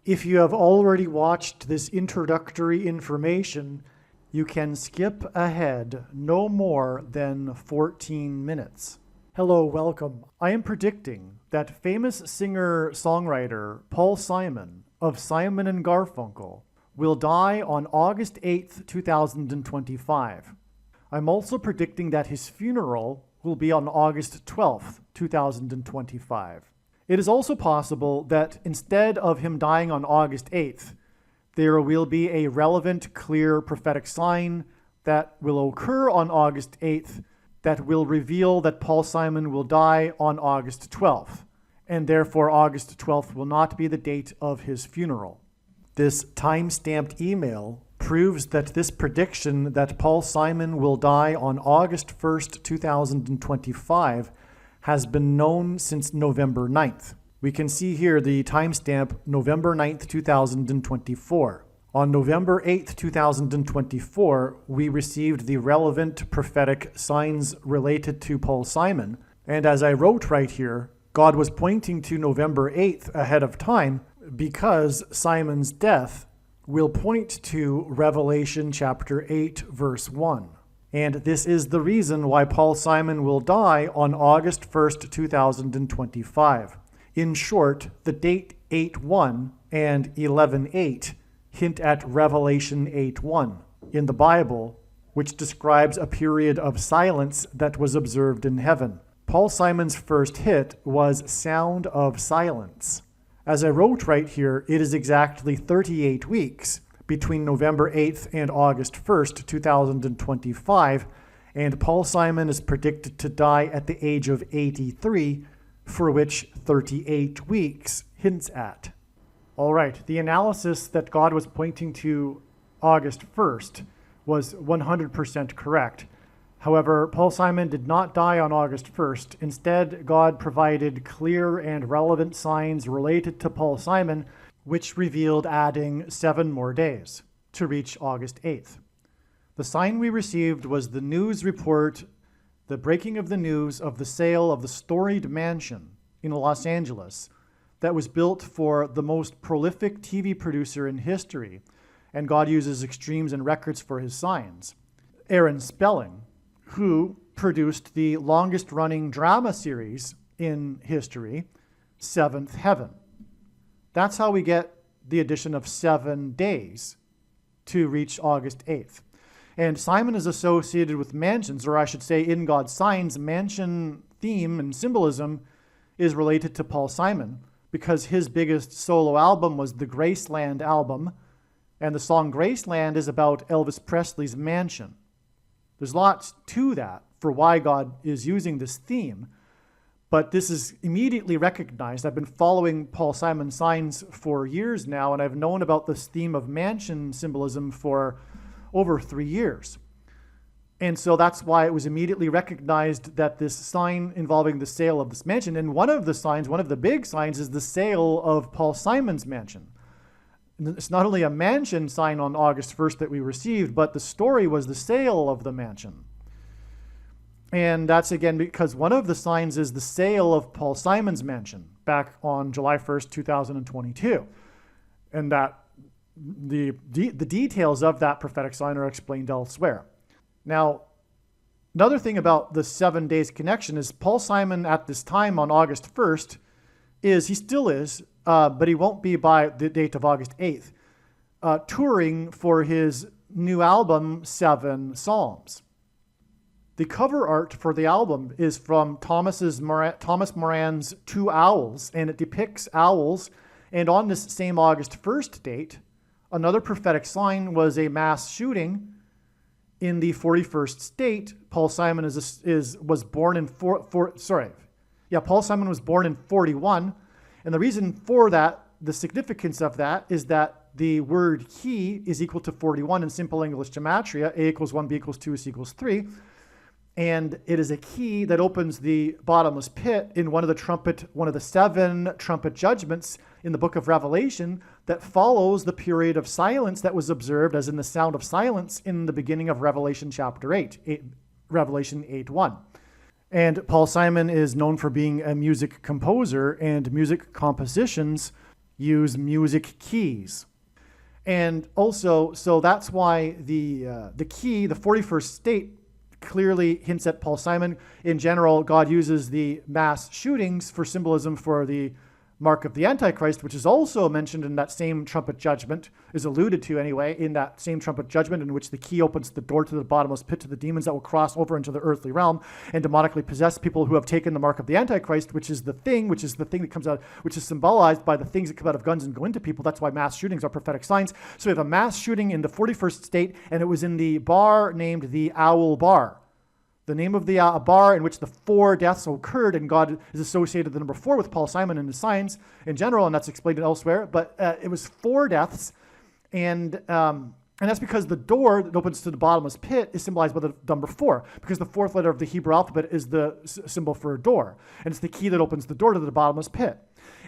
If you have already watched this introductory information, you can skip ahead no more than 14 minutes. Hello, welcome. I am predicting that famous singer-songwriter Paul Simon of Simon and Garfunkel will die on August 8th, 2025. I'm also predicting that his funeral will be on August 12th, 2025. It is also possible that instead of him dying on August 8th, there will be a relevant, clear prophetic sign that will occur on August 8th that will reveal that Paul Simon will die on August 12th, and therefore August 12th will not be the date of his funeral. This time-stamped email proves that this prediction that Paul Simon will die on August 1st, 2025 has been known since November 9th. We can see here the timestamp November 9th, 2024. On November 8th, 2024, we received the relevant prophetic signs related to Paul Simon. And as I wrote right here, God was pointing to November 8th ahead of time because Simon's death will point to Revelation chapter 8, verse 1. And this is the reason why Paul Simon will die on August 1st, 2025. In short, the date 8:1 and 11:8 hint at Revelation 8:1 in the Bible, which describes a period of silence that was observed in heaven. Paul Simon's first hit was Sound of Silence. As I wrote right here, it is exactly 38 weeks between November 8th and August 1st, 2025, and Paul Simon is predicted to die at the age of 83, for which 38 weeks hints at. All right, the analysis that God was pointing to August 1st was 100% correct. However, Paul Simon did not die on August 1st. Instead, God provided clear and relevant signs related to Paul Simon, which revealed adding 7 more days to reach August 8th. The sign we received was the news report, the breaking of the news of the sale of the storied mansion in Los Angeles that was built for the most prolific TV producer in history, and God uses extremes and records for his signs. Aaron Spelling, who produced the longest-running drama series in history, Seventh Heaven. That's how we get the addition of 7 days to reach August 8th. And Simon is associated with mansions, or I should say in God's signs, mansion theme and symbolism is related to Paul Simon because his biggest solo album was the Graceland album, and the song Graceland is about Elvis Presley's mansion. There's lots to that for why God is using this theme. But this is immediately recognized. I've been following Paul Simon's signs for years now, and I've known about this theme of mansion symbolism for over 3 years. And so that's why it was immediately recognized that this sign involving the sale of this mansion, and one of the big signs is the sale of Paul Simon's mansion. It's not only a mansion sign on August 1st that we received, but the story was the sale of the mansion. And that's again because one of the signs is the sale of Paul Simon's mansion back on July 1st, 2022. And that the details of that prophetic sign are explained elsewhere. Now, another thing about the 7 days connection is Paul Simon at this time on August 1st he still is, but he won't be by the date of August 8th, touring for his new album, 7 Psalms. The cover art for the album is from Thomas Moran's Two Owls, and it depicts owls. And on this same August 1st date, another prophetic sign was a mass shooting in the 41st state. Paul Simon was born in Paul Simon was born in 41, and the reason for that, the significance of that, is that the word he is equal to 41 in simple English gematria. A equals 1, B equals 2, C equals 3. And it is a key that opens the bottomless pit in one of the 7 trumpet judgments in the book of Revelation that follows the period of silence that was observed as in the sound of silence in the beginning of Revelation chapter 8, Revelation 8:1. And Paul Simon is known for being a music composer, and music compositions use music keys. And also, so that's why the key, the 41st state, clearly hints at Paul Simon. In general, God uses the mass shootings for symbolism for the mark of the Antichrist, which is also mentioned in that same trumpet judgment, is alluded to anyway, in that same trumpet judgment in which the key opens the door to the bottomless pit to the demons that will cross over into the earthly realm and demonically possess people who have taken the mark of the Antichrist, which is the thing that comes out, which is symbolized by the things that come out of guns and go into people. That's why mass shootings are prophetic signs. So we have a mass shooting in the 41st state, and it was in the bar named the Owl Bar. The name of the bar in which the 4 deaths occurred, and God is associated the number 4 with Paul Simon and his signs in general, and that's explained elsewhere. But it was 4 deaths, and that's because the door that opens to the bottomless pit is symbolized by the number 4, because the 4th letter of the Hebrew alphabet is the symbol for a door, and it's the key that opens the door to the bottomless pit.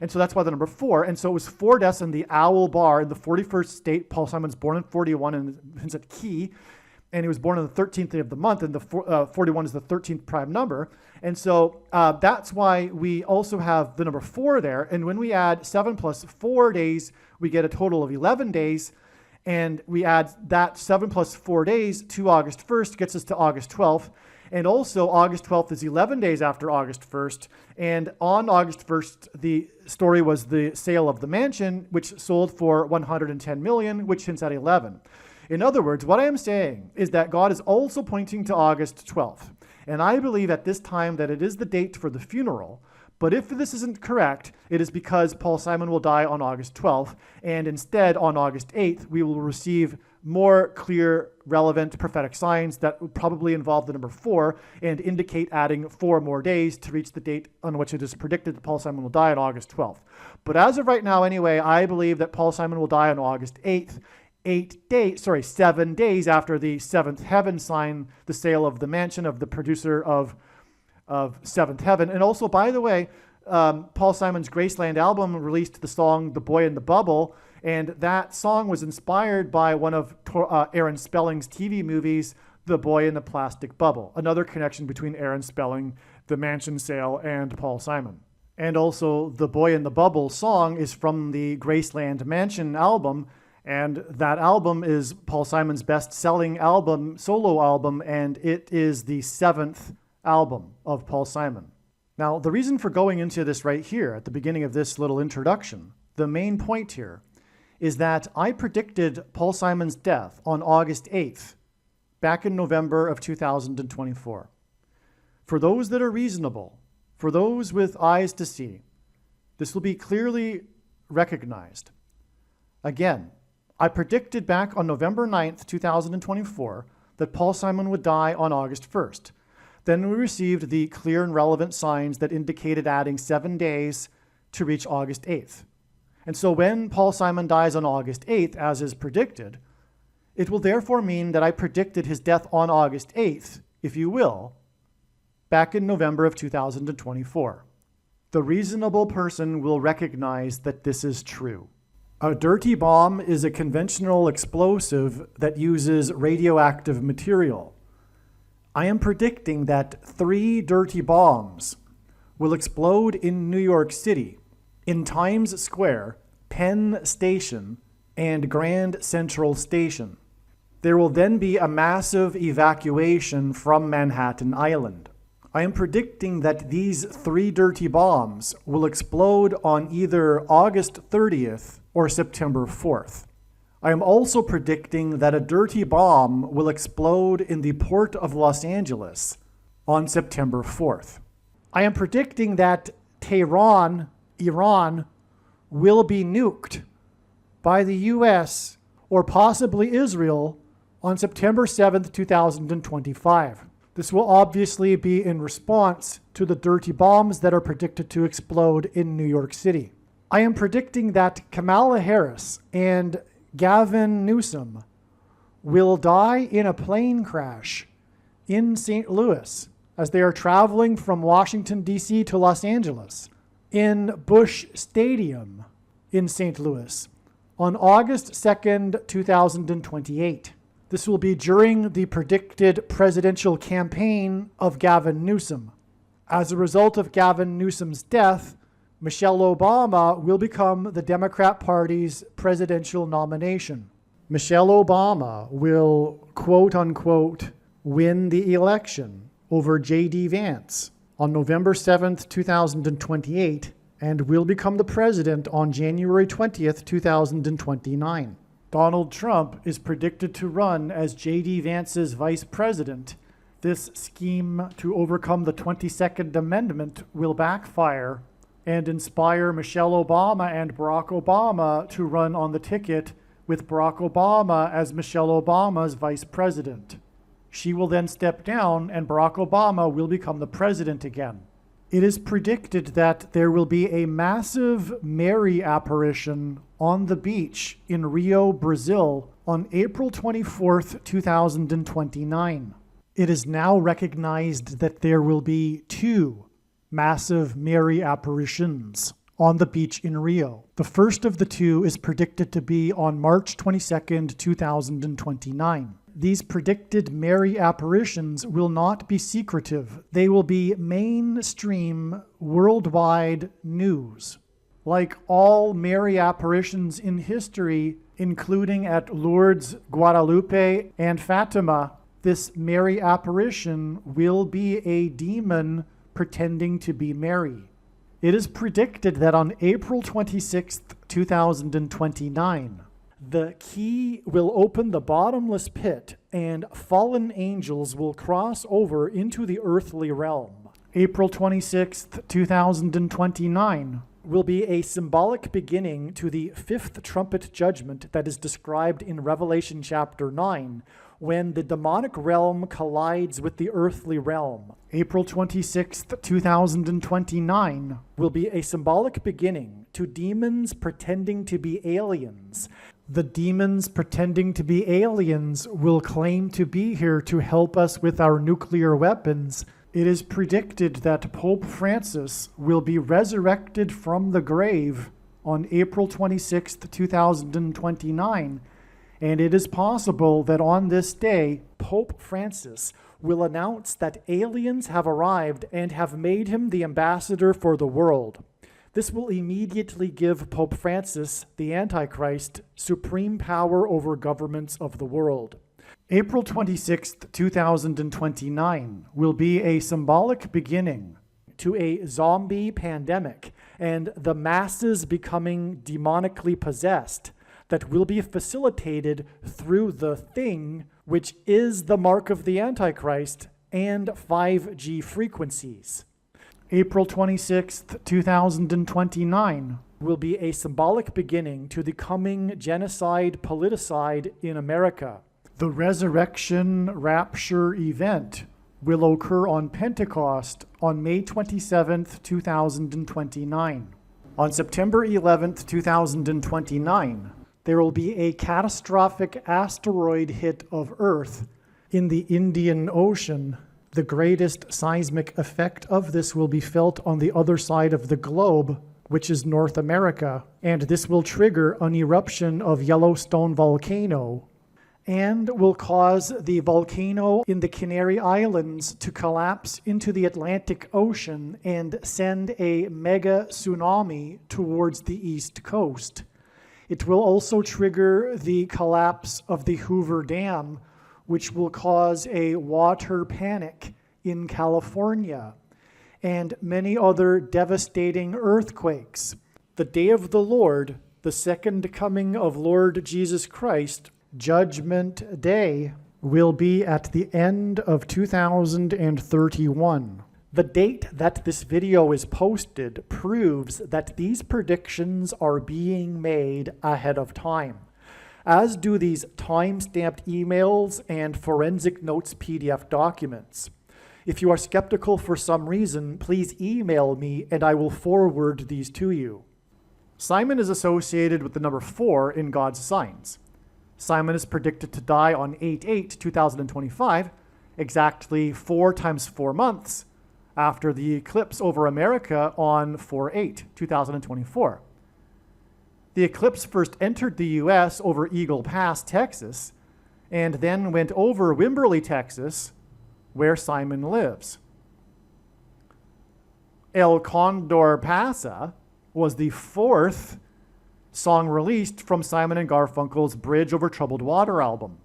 And so that's why the number 4. And so it was 4 deaths in the Owl Bar in the 41st state. Paul Simon's born in 41, and hints at key. And he was born on the 13th day of the month, and the 41 is the 13th prime number. And so that's why we also have the number 4 there. And when we add 7 plus 4 days, we get a total of 11 days. And we add that 7 plus 4 days to August 1st, gets us to August 12th. And also August 12th is 11 days after August 1st. And on August 1st, the story was the sale of the mansion, which sold for $110 million, which hints at 11. In other words, what I am saying is that God is also pointing to August 12th. And I believe at this time that it is the date for the funeral. But if this isn't correct, it is because Paul Simon will die on August 12th. And instead, on August 8th, we will receive more clear, relevant prophetic signs that will probably involve the number 4 and indicate adding 4 more days to reach the date on which it is predicted that Paul Simon will die on August 12th. But as of right now, anyway, I believe that Paul Simon will die on August 8th. 7 days after the 7th heaven sign the sale of the mansion of the producer of 7th Heaven. And also, by the way, Paul Simon's Graceland album released the song The Boy in the Bubble, and that song was inspired by one of Aaron Spelling's TV movies, The Boy in the Plastic Bubble. Another connection between Aaron Spelling, the mansion sale, and Paul Simon. And also, The Boy in the Bubble song is from the Graceland Mansion album, and that album is Paul Simon's best-selling album, solo album, and it is the 7th album of Paul Simon. Now, the reason for going into this right here at the beginning of this little introduction, the main point here, is that I predicted Paul Simon's death on August 8th, back in November of 2024. For those that are reasonable, for those with eyes to see, this will be clearly recognized. Again, I predicted back on November 9th, 2024, that Paul Simon would die on August 1st. Then we received the clear and relevant signs that indicated adding 7 days to reach August 8th. And so when Paul Simon dies on August 8th, as is predicted, it will therefore mean that I predicted his death on August 8th, if you will, back in November of 2024. The reasonable person will recognize that this is true. A dirty bomb is a conventional explosive that uses radioactive material. I am predicting that 3 dirty bombs will explode in New York City, in Times Square, Penn Station, and Grand Central Station. There will then be a massive evacuation from Manhattan Island. I am predicting that these 3 dirty bombs will explode on either August 30th or September 4th. I am also predicting that a dirty bomb will explode in the port of Los Angeles on September 4th. I am predicting that Tehran, Iran, will be nuked by the US or possibly Israel on September 7th, 2025. This will obviously be in response to the dirty bombs that are predicted to explode in New York City. I am predicting that Kamala Harris and Gavin Newsom will die in a plane crash in St. Louis as they are traveling from Washington, D.C. to Los Angeles in Busch Stadium in St. Louis on August 2nd, 2028. This will be during the predicted presidential campaign of Gavin Newsom. As a result of Gavin Newsom's death, Michelle Obama will become the Democrat Party's presidential nomination. Michelle Obama will, quote unquote, win the election over J.D. Vance on November 7th, 2028, and will become the president on January 20th, 2029. Donald Trump is predicted to run as J.D. Vance's vice president. This scheme to overcome the 22nd Amendment will backfire and inspire Michelle Obama and Barack Obama to run on the ticket with Barack Obama as Michelle Obama's vice president. She will then step down and Barack Obama will become the president again. It is predicted that there will be a massive Mary apparition on the beach in Rio, Brazil on April 24th, 2029. It is now recognized that there will be 2 massive Mary apparitions on the beach in Rio. The first of the 2 is predicted to be on March 22nd, 2029. These predicted Mary apparitions will not be secretive. They will be mainstream, worldwide news. Like all Mary apparitions in history, including at Lourdes, Guadalupe, and Fatima, this Mary apparition will be a demon pretending to be Mary. It is predicted that on April 26th, 2029, the key will open the bottomless pit and fallen angels will cross over into the earthly realm. April 26th, 2029 will be a symbolic beginning to the 5th trumpet judgment that is described in Revelation chapter 9, when the demonic realm collides with the earthly realm. April 26th, 2029 will be a symbolic beginning to demons pretending to be aliens. The demons pretending to be aliens will claim to be here to help us with our nuclear weapons. It is predicted that Pope Francis will be resurrected from the grave on April 26th, 2029, and it is possible that on this day, Pope Francis will announce that aliens have arrived and have made him the ambassador for the world. This will immediately give Pope Francis, the Antichrist, supreme power over governments of the world. April 26th, 2029 will be a symbolic beginning to a zombie pandemic and the masses becoming demonically possessed that will be facilitated through the thing, which is the mark of the Antichrist and 5G frequencies. April 26th, 2029 will be a symbolic beginning to the coming genocide politicide in America. The resurrection rapture event will occur on Pentecost on May 27th, 2029. On September 11th, 2029, there will be a catastrophic asteroid hit of Earth in the Indian Ocean. The greatest seismic effect of this will be felt on the other side of the globe, which is North America, and this will trigger an eruption of Yellowstone volcano and will cause the volcano in the Canary Islands to collapse into the Atlantic Ocean and send a mega tsunami towards the East Coast. It will also trigger the collapse of the Hoover Dam, which will cause a water panic in California, and many other devastating earthquakes. The day of the Lord, the second coming of Lord Jesus Christ, Judgment Day, will be at the end of 2031. The date that this video is posted proves that these predictions are being made ahead of time, as do these time-stamped emails and forensic notes PDF documents. If you are skeptical for some reason, please email me and I will forward these to you. Simon is associated with the number 4 in God's signs. Simon is predicted to die on 8/8/2025, exactly 4 times 4 months, after the eclipse over America on 4/8/2024. The eclipse first entered the U.S. over Eagle Pass, Texas, and then went over Wimberley, Texas, where Simon lives. El Condor Pasa was the fourth song released from Simon and Garfunkel's Bridge Over Troubled Water album.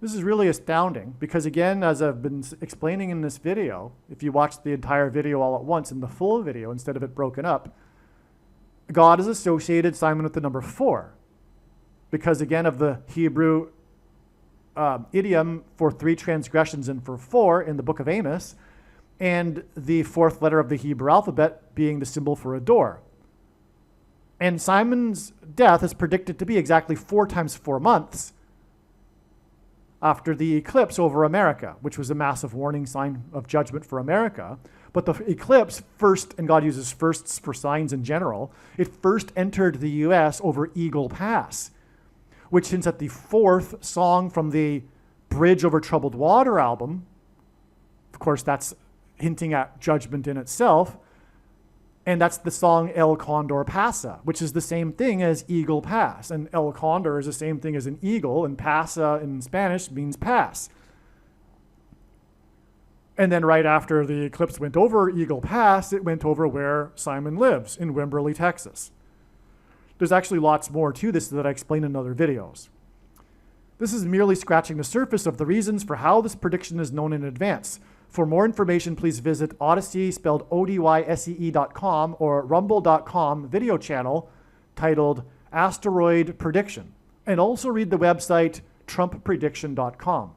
This is really astounding because, again, as I've been explaining in this video, if you watch the entire video all at once in the full video instead of it broken up, God has associated Simon with the number 4 because, again, of the Hebrew idiom for 3 transgressions and for 4 in the book of Amos, and the 4th letter of the Hebrew alphabet being the symbol for a door. And Simon's death is predicted to be exactly 4 times 4 months after the eclipse over America, which was a massive warning sign of judgment for America. But the eclipse first, and God uses firsts for signs in general, it first entered the US over Eagle Pass, which hints at the 4th song from the Bridge Over Troubled Water album. Of course, that's hinting at judgment in itself. And that's the song El Condor Pasa, which is the same thing as Eagle Pass. And El Condor is the same thing as an eagle, and Pasa in Spanish means pass. And then right after the eclipse went over Eagle Pass, it went over where Simon lives, in Wimberley, Texas. There's actually lots more to this that I explain in other videos. This is merely scratching the surface of the reasons for how this prediction is known in advance. For more information, please visit Odyssey, spelled ODYSEE.com, or rumble.com video channel titled Asteroid Prediction. And also read the website TrumpPrediction.com.